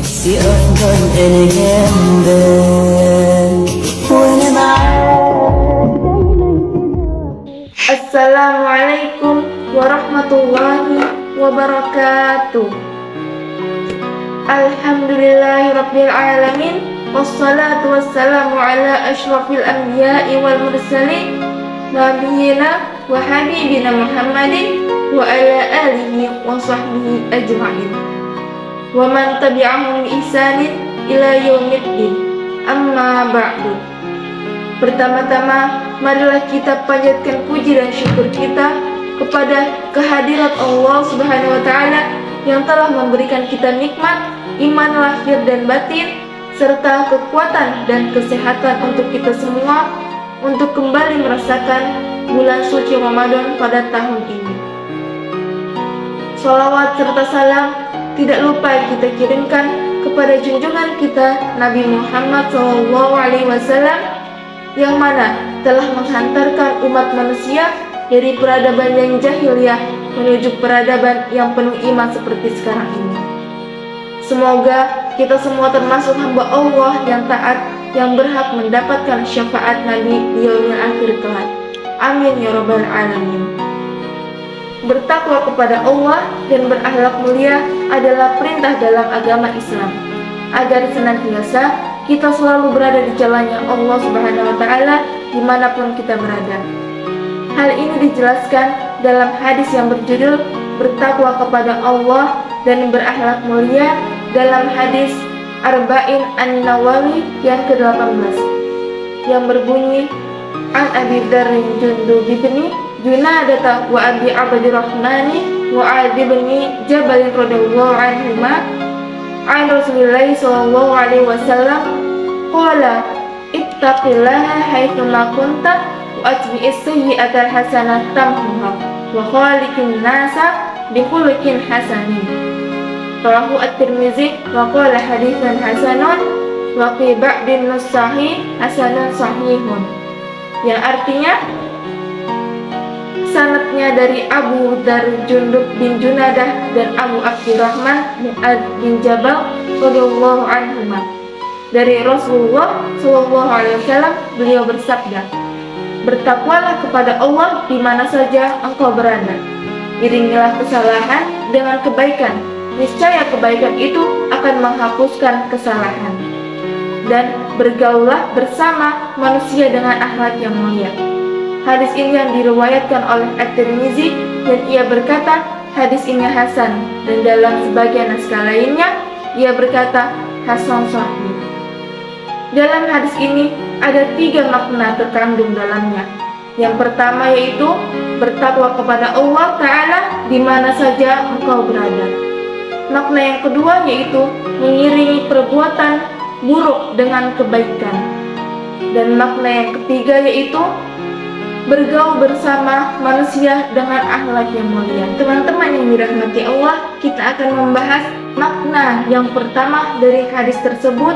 في أفضل الأيام وأنا معاك. Assalamualaikum warahmatullahi wabarakatuh. Alhamdulillahirabbil alamin. Wassalatu wassalamu ala asyrafil anbiya'i wal mursalin nabiyina wa habibina Muhammadin wa ala alihi wa sahbihi ajma'in wa man tabi'ahum bi ihsanin ila yaumiddin. Amma ba'du. Pertama-tama, marilah kita panjatkan puji dan syukur kita kepada kehadirat Allah Subhanahu wa Ta'ala yang telah memberikan kita nikmat iman lahir dan batin serta kekuatan dan kesehatan untuk kita semua untuk kembali merasakan bulan suci Ramadan pada tahun ini. Sholawat serta salam tidak lupa kita kirimkan kepada junjungan kita Nabi Muhammad SAW yang mana telah menghantarkan umat manusia dari peradaban yang jahiliyah menuju peradaban yang penuh iman seperti sekarang ini. Semoga kita semua termasuk hamba Allah yang taat, yang berhak mendapatkan syafaat Nabi di yaumil akhir kelak. Amin ya rabbal alamin. Bertakwa kepada Allah dan berakhlak mulia adalah perintah dalam agama Islam, agar senantiasa kita selalu berada di jalannya Allah Subhanahu wa Ta'ala dimanapun kita berada. Hal ini dijelaskan dalam hadis yang berjudul bertakwa kepada Allah dan berakhlak mulia dalam hadis Arba'in An-Nawawi yang ke-18 yang berbunyi An Abi Dzarrin Jundub bin Junadah wa Abi Abdurrahmani wa Adi bin Jabal radhiyallahu anhuma an Rasulillah sallallahu alaihi wasallam qala ittaqillaha haitsu ma kunta wa atbi'is sayyi'atal hasanata tamhuha wa khaliqin nasa bi khuluqin hasanin. Rawahu At-Tirmizi wa qala haditsan hasanun wa fi ba'din nusahi hasanun sahihun, yang artinya sanadnya dari Abu Dzar Jundub bin Junadah dan Abu Abdurrahman bin Jabal radhiyallahu anhuma. Dari Rasulullah sallallahu alaihi wasallam, beliau bersabda, bertakwalah kepada Allah di mana saja engkau berada. Iringilah kesalahan dengan kebaikan, niscaya kebaikan itu akan menghapuskan kesalahan. Dan bergaullah bersama manusia dengan akhlak yang mulia. Hadis ini yang diriwayatkan oleh At-Tirmizi dan ia berkata hadis ini hasan, dan dalam sebagian naskah lainnya ia berkata hasan sahih. Dalam hadis ini ada 3 makna terkandung dalamnya. Yang pertama yaitu bertakwa kepada Allah Ta'ala di mana saja engkau berada. Makna yang kedua yaitu mengiringi perbuatan buruk dengan kebaikan. Dan makna yang ketiga yaitu bergaul bersama manusia dengan akhlak yang mulia. Teman-teman yang dirahmati Allah, kita akan membahas makna yang pertama dari hadis tersebut,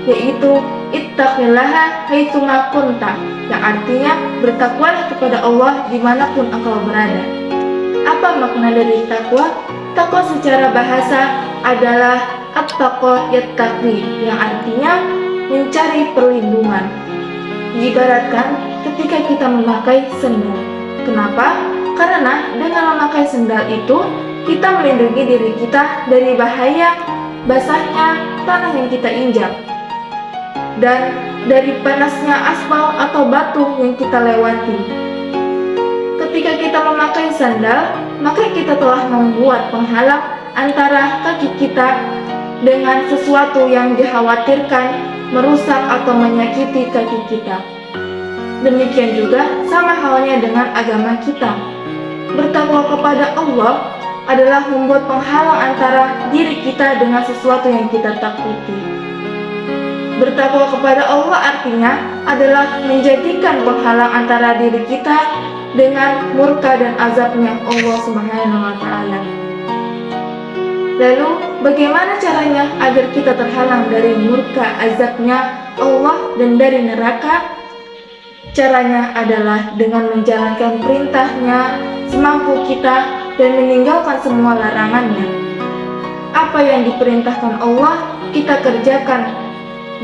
yaitu ittaqillaha haitsu ma kunta, yang artinya bertakwalah kepada Allah dimanapun engkau berada. Apa makna dari takwa? Takwa secara bahasa adalah at-taqwa yattaqi, yang artinya mencari perlindungan. Diibaratkan ketika kita memakai sendal. Kenapa? Karena dengan memakai sendal itu kita melindungi diri kita dari bahaya basahnya tanah yang kita injak dan dari panasnya aspal atau batu yang kita lewati. Ketika kita memakai sandal, maka kita telah membuat penghalang antara kaki kita dengan sesuatu yang dikhawatirkan merusak atau menyakiti kaki kita. Demikian juga sama halnya dengan agama kita. Bertakwa kepada Allah adalah membuat penghalang antara diri kita dengan sesuatu yang kita takuti. Bertakwa kepada Allah artinya adalah menjadikan penghalang antara diri kita dengan murka dan azabnya Allah Subhanahu wa Ta'ala. Lalu bagaimana caranya agar kita terhalang dari murka azabnya Allah dan dari neraka? Caranya adalah dengan menjalankan perintahnya semampu kita dan meninggalkan semua larangannya. apa yang diperintahkan Allah kita kerjakan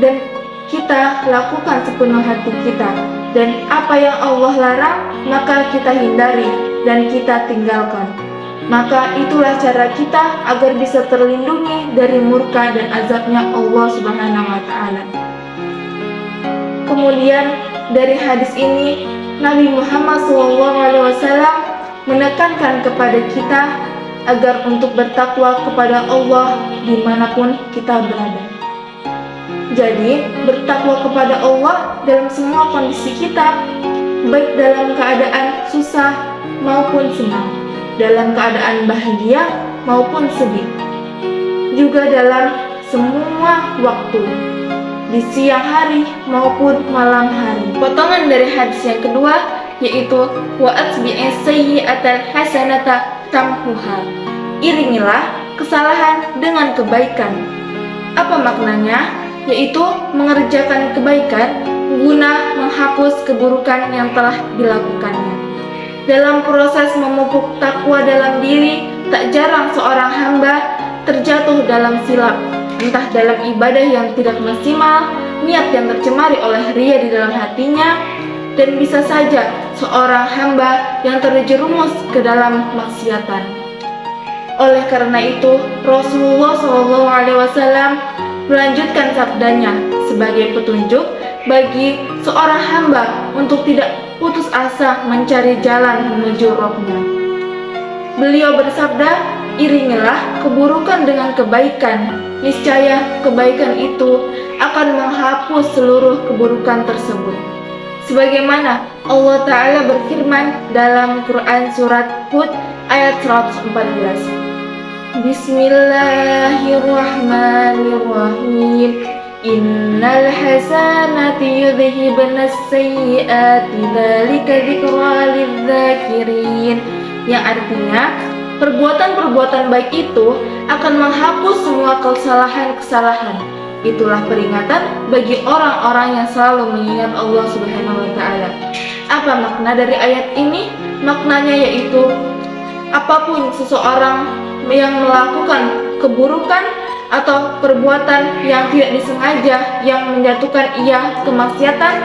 dan kita lakukan sepenuh hati kita, dan apa yang Allah larang maka kita hindari dan kita tinggalkan. Maka itulah cara kita agar bisa terlindungi dari murka dan azabnya Allah Subhanahu wa Ta'ala. Kemudian dari hadis ini Nabi Muhammad SAW menekankan kepada kita agar untuk bertakwa kepada Allah dimanapun kita berada. Jadi bertakwa kepada Allah dalam semua kondisi kita, baik dalam keadaan susah maupun senang, dalam keadaan bahagia maupun sedih, juga dalam semua waktu, di siang hari maupun malam hari. Potongan dari hadis yang kedua yaitu wa atbi'is sayyi'atal hasanata tamhuha. Iringilah kesalahan dengan kebaikan. Apa maknanya? Yaitu mengerjakan kebaikan guna menghapus keburukan yang telah dilakukannya. Dalam proses memupuk takwa dalam diri, tak jarang seorang hamba terjatuh dalam silap, entah dalam ibadah yang tidak maksimal, niat yang tercemari oleh ria di dalam hatinya, dan bisa saja seorang hamba yang terjerumus ke dalam maksiatan. Oleh karena itu, Rasulullah SAW melanjutkan sabdanya sebagai petunjuk bagi seorang hamba untuk tidak putus asa mencari jalan menuju Rabb-Nya. Beliau bersabda, iringilah keburukan dengan kebaikan, niscaya kebaikan itu akan menghapus seluruh keburukan tersebut. Sebagaimana Allah Ta'ala berfirman dalam Quran Surat Hud ayat 114. Bismillahirrahmanirrahim. Innal hasanati yudhibnas sayyiati dzalika dzikra lidzakirin. Yang artinya, perbuatan-perbuatan baik itu akan menghapus semua kesalahan-kesalahan. Itulah peringatan bagi orang-orang yang selalu mengingat Allah Subhanahu wa Ta'ala. Apa makna dari ayat ini? Maknanya yaitu apapun seseorang yang melakukan keburukan atau perbuatan yang tidak disengaja yang menjatuhkan ia ke maksiatan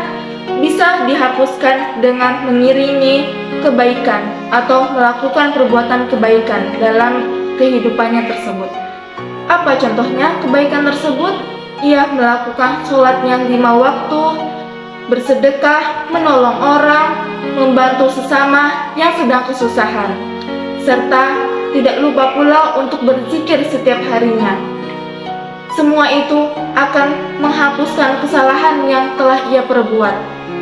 bisa dihapuskan dengan mengiringi kebaikan atau melakukan perbuatan kebaikan dalam kehidupannya tersebut. Apa contohnya kebaikan tersebut? Ia melakukan sholat yang 5 waktu, bersedekah, menolong orang, membantu sesama yang sedang kesusahan, serta tidak lupa pula untuk berzikir setiap harinya. Semua itu akan menghapuskan kesalahan yang telah ia perbuat.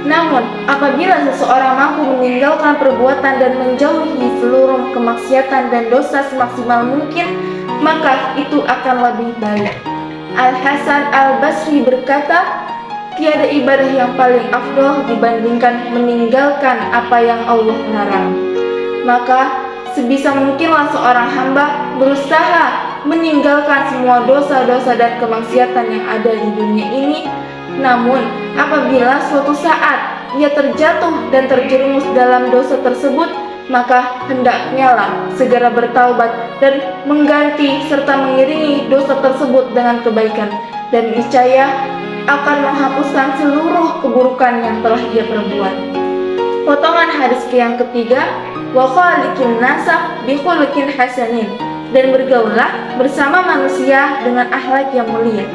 Namun, apabila seseorang mampu meninggalkan perbuatan dan menjauhi seluruh kemaksiatan dan dosa semaksimal mungkin, maka itu akan lebih baik. Al-Hasan Al-Basri berkata, tiada ibadah yang paling afdol dibandingkan meninggalkan apa yang Allah larang. Maka sebisa mungkinlah seorang hamba berusaha meninggalkan semua dosa-dosa dan kemaksiatan yang ada di dunia ini. Namun, apabila suatu saat ia terjatuh dan terjerumus dalam dosa tersebut, maka hendaknya lah segera bertaubat dan mengganti serta mengiringi dosa tersebut dengan kebaikan, dan niscaya akan menghapuskan seluruh keburukan yang telah dia perbuat. Potongan hadis yang ketiga, wa khaliqin nasa bi khuluqin hasanin, dan bergaulah bersama manusia dengan akhlak yang mulia.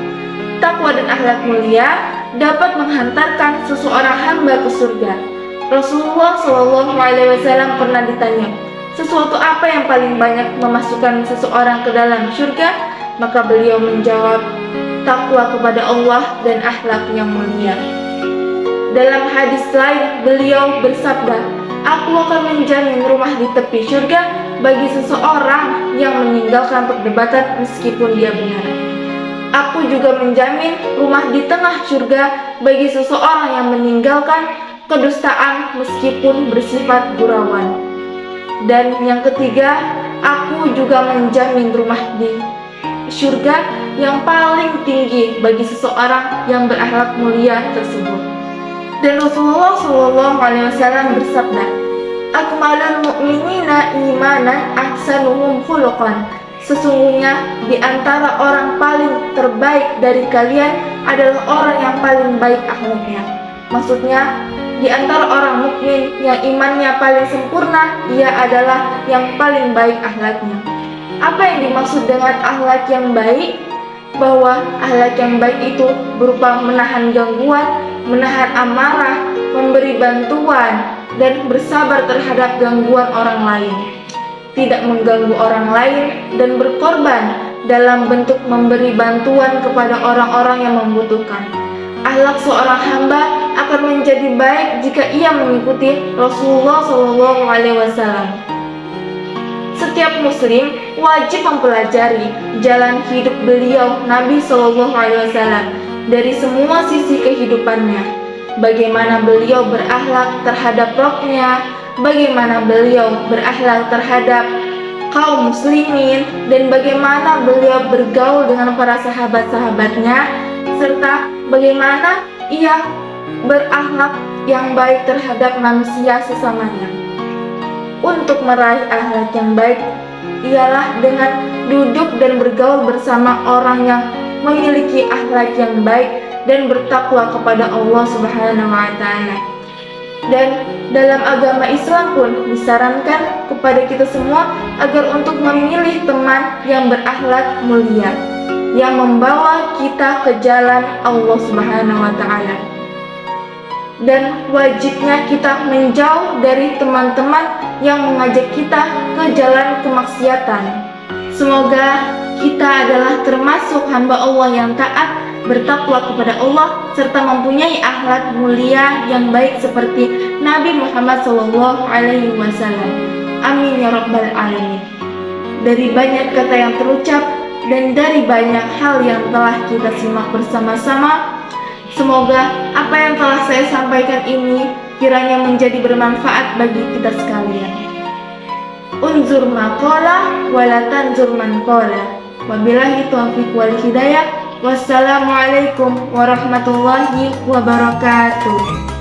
Takwa dan akhlak mulia dapat menghantarkan seseorang hamba ke surga. Rasulullah SAW pernah ditanya, sesuatu apa yang paling banyak memasukkan seseorang ke dalam surga? Maka beliau menjawab, takwa kepada Allah dan akhlak yang mulia. Dalam hadis lain beliau bersabda, aku akan menjamin rumah di tepi surga bagi seseorang yang meninggalkan perdebatan meskipun dia benar. Aku juga menjamin rumah di tengah surga bagi seseorang yang meninggalkan kedustaan meskipun bersifat gurauan. Dan yang ketiga, aku juga menjamin rumah di surga yang paling tinggi bagi seseorang yang berakhlak mulia tersebut. Dan Rasulullah SAW bersabda, akmalul mu'minina imanan ahsanuhum khuluqan. Sesungguhnya di antara orang paling terbaik dari kalian adalah orang yang paling baik akhlaknya. Maksudnya, di antara orang mukmin yang imannya paling sempurna, ia adalah yang paling baik akhlaknya. Apa yang dimaksud dengan akhlak yang baik? Bahwa akhlak yang baik itu berupa menahan gangguan, menahan amarah, memberi bantuan, dan bersabar terhadap gangguan orang lain. Tidak mengganggu orang lain dan berkorban dalam bentuk memberi bantuan kepada orang-orang yang membutuhkan. Akhlak seorang hamba akan menjadi baik jika ia mengikuti Rasulullah SAW. Setiap muslim wajib mempelajari jalan hidup beliau Nabi SAW dari semua sisi kehidupannya. Bagaimana beliau berakhlak terhadap rohnya, bagaimana beliau berakhlak terhadap kaum muslimin, dan bagaimana beliau bergaul dengan para sahabat-sahabatnya, serta bagaimana ia berakhlak yang baik terhadap manusia sesamanya. Untuk meraih akhlak yang baik ialah dengan duduk dan bergaul bersama orang yang memiliki akhlak yang baik dan bertakwa kepada Allah Subhanahu wa Ta'ala. Dan dalam agama Islam pun disarankan kepada kita semua agar untuk memilih teman yang berakhlak mulia, yang membawa kita ke jalan Allah Subhanahu wa Ta'ala. Dan wajibnya kita menjauh dari teman-teman yang mengajak kita ke jalan kemaksiatan. Semoga kita adalah termasuk hamba Allah yang taat, bertakwa kepada Allah, serta mempunyai akhlak mulia yang baik seperti Nabi Muhammad SAW. Amin ya rabbal alamin. Dari banyak kata yang terucap dan dari banyak hal yang telah kita simak bersama-sama, semoga apa yang telah saya sampaikan ini kiranya menjadi bermanfaat bagi kita sekalian. Unzur ma qala wa la tanzur man qala. Wabillahi taufiq wal hidayah. Wassalamualaikum warahmatullahi wabarakatuh.